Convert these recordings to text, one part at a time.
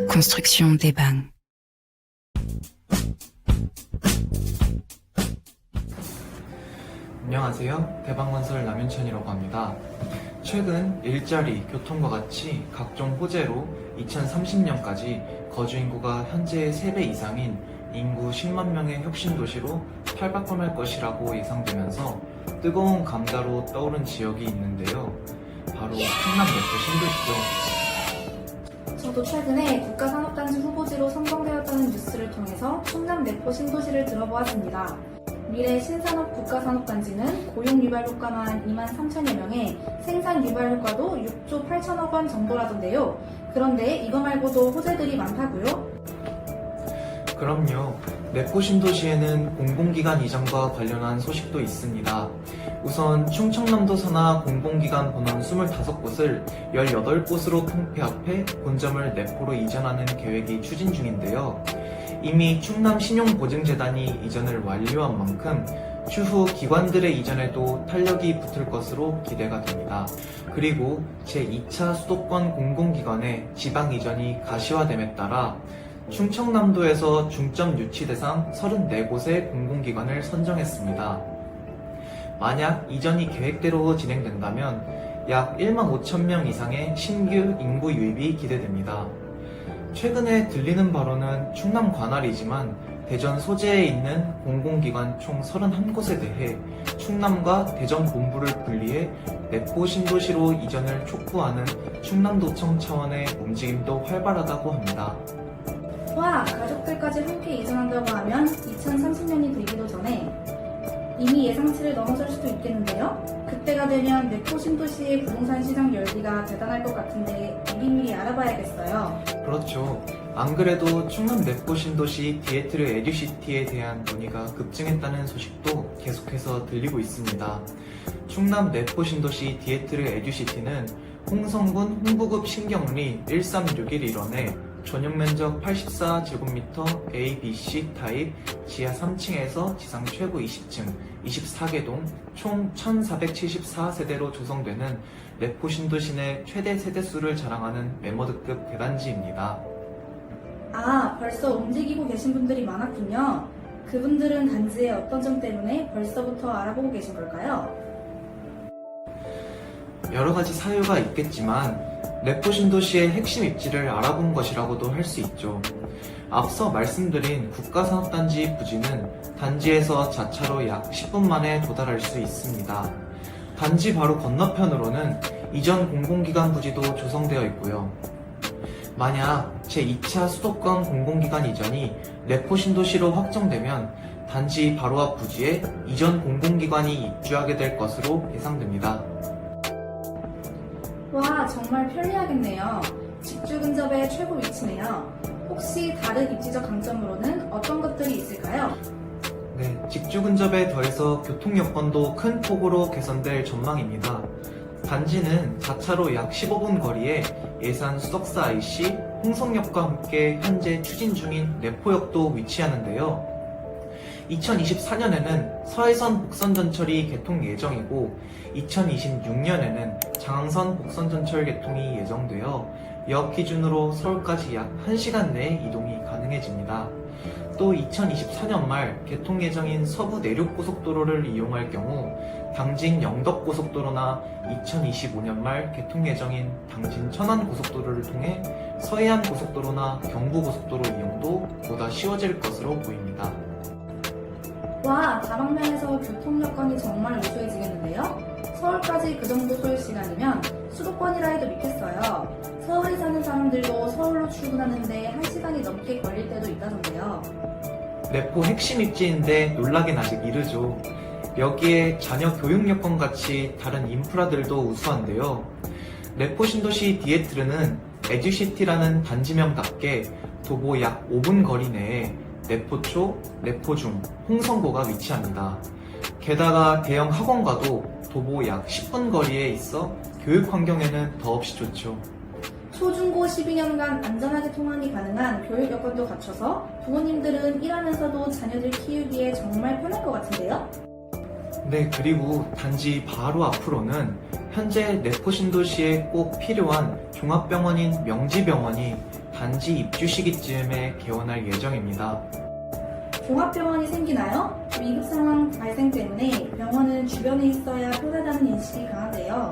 Construction des Bains. 안녕하세요. 대방건설 남윤천이라고 합니다. 최근 일자리, 교통과 같이 각종 호재로 2030년까지 거주인구가 현재의 3배 이상인 인구 10만 명의 혁신도시로 탈바꿈할 것이라고 예상되면서 뜨거운 감자로 떠오른 지역이 있는데요. 바로 충남 내포 신도시죠. 저도 최근에 국가산업단지 후보지로 선정되었다는 뉴스를 통해서 충남 내포 신도시를 들어보았습니다. 미래 신산업 국가산업단지는 고용 유발 효과만 2만 3천여 명에 생산 유발 효과도 6조 8천억 원 정도라던데요. 그런데 이거 말고도 호재들이 많다고요? 그럼요. 내포 신도시에는 공공기관 이전과 관련한 소식도 있습니다. 우선 충청남도 산하 공공기관 본원 25곳을 18곳으로 통폐합해 본점을 내포로 이전하는 계획이 추진 중인데요. 이미 충남신용보증재단이 이전을 완료한 만큼 추후 기관들의 이전에도 탄력이 붙을 것으로 기대가 됩니다. 그리고 제2차 수도권 공공기관의 지방 이전이 가시화됨에 따라 충청남도에서 중점 유치 대상 34곳의 공공기관을 선정했습니다. 만약 이전이 계획대로 진행된다면 약 1만 5천 명 이상의 신규 인구 유입이 기대됩니다. 최근에 들리는 바로는 충남 관할이지만 대전 소재에 있는 공공기관 총 31곳에 대해 충남과 대전 본부를 분리해 내포 신도시로 이전을 촉구하는 충남도청 차원의 움직임도 활발하다고 합니다. 와, 가족들까지 함께 이전한다고 하면 2030년이 되기도 전에 이미 예상치를 넘어설 수도 있겠는데요? 그때가 되면 내포 신도시의 부동산 시장 열기가 대단할 것 같은데 미리미리 알아봐야겠어요. 그렇죠. 안 그래도 충남 내포 신도시 디에트르 에듀시티에 대한 논의가 급증했다는 소식도 계속해서 들리고 있습니다. 충남 내포 신도시 디에트르 에듀시티는 홍성군 홍부급 신경리 1361일원에 전용면적 84제곱미터 A, B, C 타입 지하 3층에서 지상 최고 20층 24개 동 총 1474세대로 조성되는 내포 신도시 내 최대 세대수를 자랑하는 메머드급 대단지입니다. 아, 벌써 움직이고 계신 분들이 많았군요. 그분들은 단지의 어떤 점 때문에 벌써부터 알아보고 계신 걸까요? 여러 가지 사유가 있겠지만 내포 신도시의 핵심 입지를 알아본 것이라고도 할 수 있죠. 앞서 말씀드린 국가산업단지 부지는 단지에서 자차로 약 10분 만에 도달할 수 있습니다. 단지 바로 건너편으로는 이전 공공기관 부지도 조성되어 있고요. 만약 제2차 수도권 공공기관 이전이 내포 신도시로 확정되면 단지 바로 앞 부지에 이전 공공기관이 입주하게 될 것으로 예상됩니다. 와, 정말 편리하겠네요. 직주 근접의 최고 위치네요. 혹시 다른 입지적 강점으로는 어떤 것들이 있을까요? 네, 직주 근접에 더해서 교통 여건도 큰 폭으로 개선될 전망입니다. 단지는 자차로 약 15분 거리에 예산 수덕사 IC, 홍성역과 함께 현재 추진 중인 내포역도 위치하는데요. 2024년에는 서해선 복선전철이 개통 예정이고 2026년에는 장항선 복선전철 개통이 예정되어 역 기준으로 서울까지 약 1시간 내에 이동이 가능해집니다. 또 2024년 말 개통 예정인 서부 내륙고속도로를 이용할 경우 당진 영덕고속도로나 2025년 말 개통 예정인 당진 천안고속도로를 통해 서해안고속도로나 경부고속도로 이용도 보다 쉬워질 것으로 보입니다. 와, 다방면에서 교통 여건이 정말 우수해지겠는데요? 서울까지 그 정도 소요 시간이면 수도권이라 해도 믿겠어요. 서울에 사는 사람들도 서울로 출근하는데 1시간이 넘게 걸릴 때도 있다던데요. 내포 핵심 입지인데 놀라긴 아직 이르죠. 여기에 자녀 교육 여건 같이 다른 인프라들도 우수한데요. 내포 신도시 디에트르는 에듀시티라는 단지명답게 도보 약 5분 거리 내에 내포초, 내포중, 홍성고가 위치합니다. 게다가 대형 학원과도 도보 약 10분 거리에 있어 교육 환경에는 더없이 좋죠. 초중고 12년간 안전하게 통학이 가능한 교육 여건도 갖춰서 부모님들은 일하면서도 자녀들 키우기에 정말 편할 것 같은데요? 네, 그리고 단지 바로 앞으로는 현재 내포 신도시에 꼭 필요한 종합병원인 명지병원이 단지 입주 시기쯤에 개원할 예정입니다. 종합병원이 생기나요? 위급 상황 발생 때문에 병원은 주변에 있어야 편하다는 인식이 강한데요.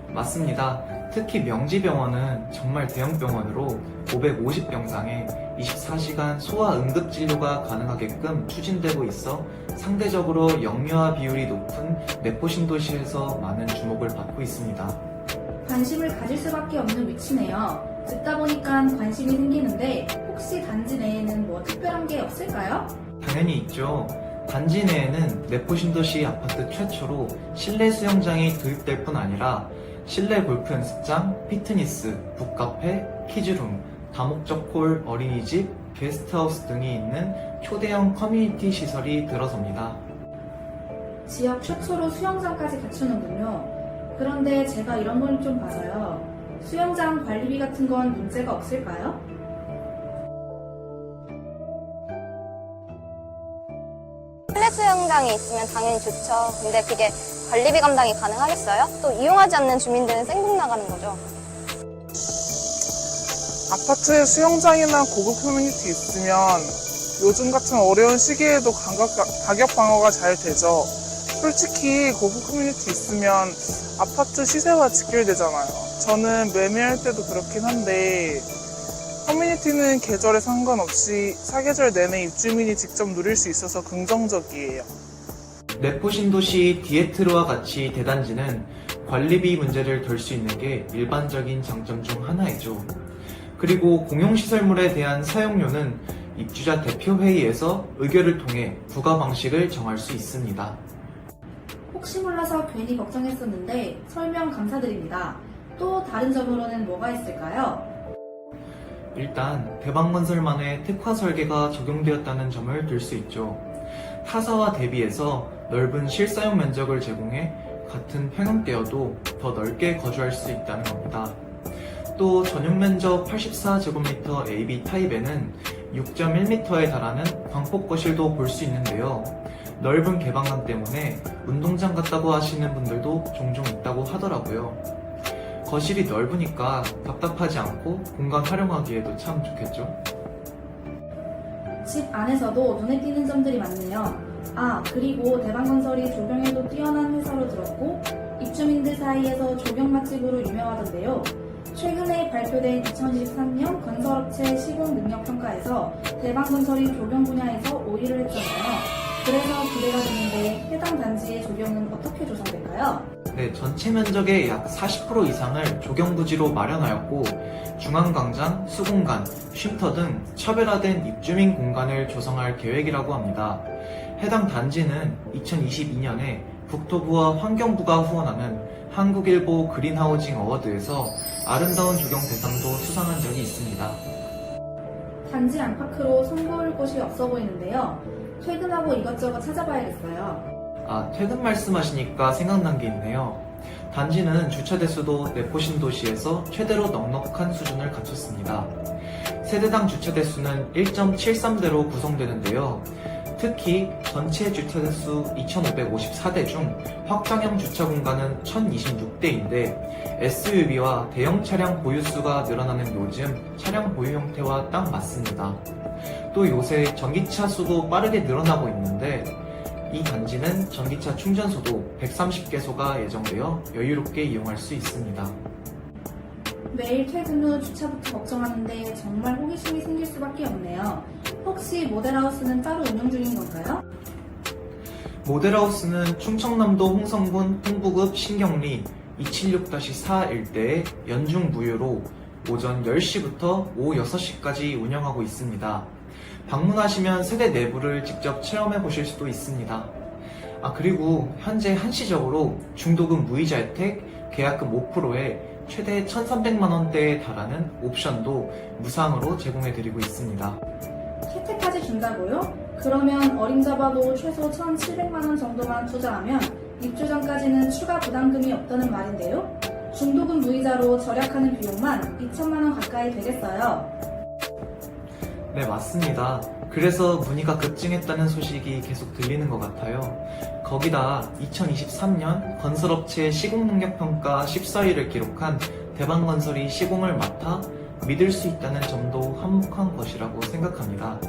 맞습니다. 특히 명지병원은 정말 대형병원으로 550병상에 24시간 소아 응급진료가 가능하게끔 추진되고 있어 상대적으로 영유아 비율이 높은 내포 신도시에서 많은 주목을 받고 있습니다. 관심을 가질 수밖에 없는 위치네요. 듣다 보니까 관심이 생기는데 혹시 단지 내에는 뭐 특별한 게 없을까요? 당연히 있죠. 단지 내에는 내포 신도시 아파트 최초로 실내 수영장이 도입될 뿐 아니라 실내 골프 연습장, 피트니스, 북카페, 키즈룸, 다목적 홀, 어린이집, 게스트하우스 등이 있는 초대형 커뮤니티 시설이 들어섭니다. 지역 최초로 수영장까지 갖추는군요. 그런데 제가 이런 걸 좀 봐서요. 수영장 관리비 같은 건 문제가 없을까요? 실내 수영장이 있으면 당연히 좋죠. 근데 그게 관리비 감당이 가능하겠어요? 또 이용하지 않는 주민들은 생각 나가는 거죠. 아파트에 수영장이나 고급 커뮤니티 있으면 요즘 같은 어려운 시기에도 가격 방어가 잘 되죠. 솔직히 고급 커뮤니티 있으면 아파트 시세와 직결되잖아요. 저는 매매할 때도 그렇긴 한데 커뮤니티는 계절에 상관없이 사계절 내내 입주민이 직접 누릴 수 있어서 긍정적이에요. 내포 신도시 디에트르와 같이 대단지는 관리비 문제를 덜 수 있는 게 일반적인 장점 중 하나이죠. 그리고 공용시설물에 대한 사용료는 입주자 대표회의에서 의결을 통해 부과 방식을 정할 수 있습니다. 혹시 몰라서 괜히 걱정했었는데 설명 감사드립니다. 또 다른 점으로는 뭐가 있을까요? 일단 대방건설만의 특화 설계가 적용되었다는 점을 들 수 있죠. 타사와 대비해서 넓은 실사용 면적을 제공해 같은 평형대여도 더 넓게 거주할 수 있다는 겁니다. 또 전용 면적 84제곱미터 AB 타입에는 6.1m에 달하는 광폭 거실도 볼 수 있는데요. 넓은 개방감 때문에 운동장 같다고 하시는 분들도 종종 있다고 하더라고요. 거실이 넓으니까 답답하지 않고 공간 활용하기에도 참 좋겠죠? 집 안에서도 눈에 띄는 점들이 많네요. 그리고 대방건설이 조경에도 뛰어난 회사로 들었고 입주민들 사이에서 조경 맛집으로 유명하던데요. 최근에 발표된 2023년 건설업체 시공 능력 평가에서 대방건설이 조경 분야에서 5위를 했잖아요. 그래서 기대가 되는데 해당 단지의 조경은 어떻게 조성될까요? 네, 전체 면적의 약 40% 이상을 조경부지로 마련하였고 중앙광장, 수공간, 쉼터 등 차별화된 입주민 공간을 조성할 계획이라고 합니다. 해당 단지는 2022년에 국토부와 환경부가 후원하는 한국일보 그린하우징 어워드에서 아름다운 조경 대상도 수상한 적이 있습니다. 단지 안팎으로 손볼 곳이 없어 보이는데요. 퇴근하고 이것저것 찾아봐야겠어요. 퇴근 말씀하시니까 생각난 게 있네요. 단지는 주차 대수도 내포 신도시에서 최대로 넉넉한 수준을 갖췄습니다. 세대당 주차 대수는 1.73대로 구성되는데요. 특히 전체 주차 대수 2,554대 중 확장형 주차 공간은 1,026대인데 SUV와 대형 차량 보유수가 늘어나는 요즘 차량 보유 형태와 딱 맞습니다. 또 요새 전기차 수도 빠르게 늘어나고 있는데 이 단지는 전기차 충전소도 130개소가 예정되어 여유롭게 이용할 수 있습니다. 매일 퇴근 후 주차부터 걱정하는데 정말 호기심이 생길 수밖에 없네요. 혹시 모델하우스는 따로 운영 중인 건가요? 모델하우스는 충청남도 홍성군 홍부급 신경리 276-4 일대의 연중 무휴로 오전 10시부터 오후 6시까지 운영하고 있습니다. 방문하시면 세대 내부를 직접 체험해 보실 수도 있습니다. 그리고 현재 한시적으로 중도금 무이자 혜택, 계약금 5%에 최대 1,300만원대에 달하는 옵션도 무상으로 제공해드리고 있습니다. 혜택까지 준다고요? 그러면 어림잡아도 최소 1,700만원 정도만 투자하면 입주 전까지는 추가 부담금이 없다는 말인데요? 중도금 무이자로 절약하는 비용만 2천만원 가까이 되겠어요. 네, 맞습니다. 그래서 문의가 급증했다는 소식이 계속 들리는 것 같아요. 거기다 2023년 건설업체 시공능력평가 14위를 기록한 대방건설이 시공을 맡아 믿을 수 있다는 점도 한몫한 것이라고 생각합니다.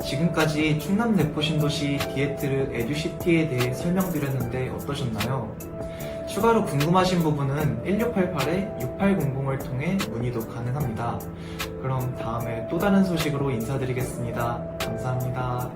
지금까지 충남 내포신도시 디에트르 에듀시티에 대해 설명드렸는데 어떠셨나요? 추가로 궁금하신 부분은 1688-6800을 통해 문의도 가능합니다. 그럼 다음에 또 다른 소식으로 인사드리겠습니다. 감사합니다.